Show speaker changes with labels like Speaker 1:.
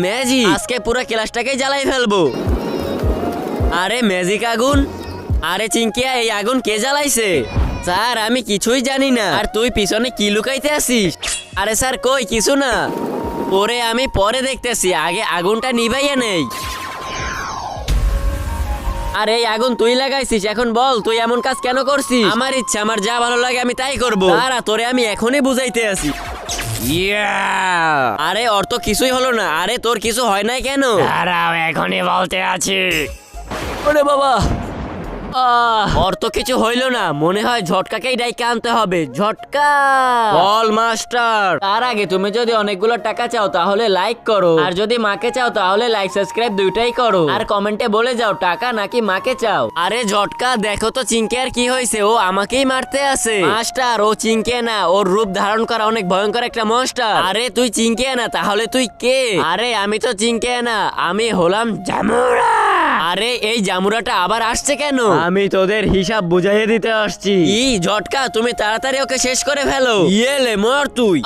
Speaker 1: Magic, আজকে পুরো ক্লাসটাকে জ্বালাই ফেলবো। আরে ম্যাজিক আগুন, আরে চিঙ্কিয়া এই আগুন কে জ্বালাইছে? স্যার আমি কিছুই জানি না। আর তুই পিছনে কি লুকাইতে আসিস? আরে স্যার কই কিছু না, ওরে আমি পরে দেখতেছি, আগে আগুনটা নিভাইয়া নেই। আরে এই আগুন তুই লাগাইছিস, এখন বল তুই এমন কাজ কেন করছিস? আমার ইচ্ছা, আমার যা ভালো লাগে আমি তাই করবো। আর তোরে আমি এখনই বুঝাইতে আসি। আরে ওর তো কিছুই হলো না। আরে তোর কিছু হয় নাই কেন?
Speaker 2: দাঁড়াও, এখনই বলতে আছি।
Speaker 1: ওরে বাবা, ওর তো কিছু হইলো না, মনে হয় ঝটকাকেই ডাইকে আনতে হবে। ঝটকা বল মাস্টার। তার আগে তুমি যদি অনেকগুলো টাকা চাও তাহলে লাইক করো, আর যদি মাকে চাও তাহলে লাইক সাবস্ক্রাইব দুইটাই করো, আর কমেন্টে বলে যাও টাকা নাকি মাকে চাও। আরে ঝটকা দেখো তো চিঙ্কে আর কি হয়েছে, ও আমাকেই মারতে আছে। মাস্টার ও চিঙ্কে না, ওর রূপ ধারণ করা অনেক ভয়ঙ্কর একটা মনস্টার। আরে তুই চিঙ্কে না, তাহলে তুই কে? আরে আমি তো চিঙ্কে না, আমি হলাম জামুরা। আরে এই জামুরাটা আবার আসছে কেন?
Speaker 2: আমি তোদের হিসাব বুঝাইয়ে দিতে আসছি।
Speaker 1: ঝটকা তুমি তাড়াতাড়ি ওকে শেষ করে ফেলো। মর তুই।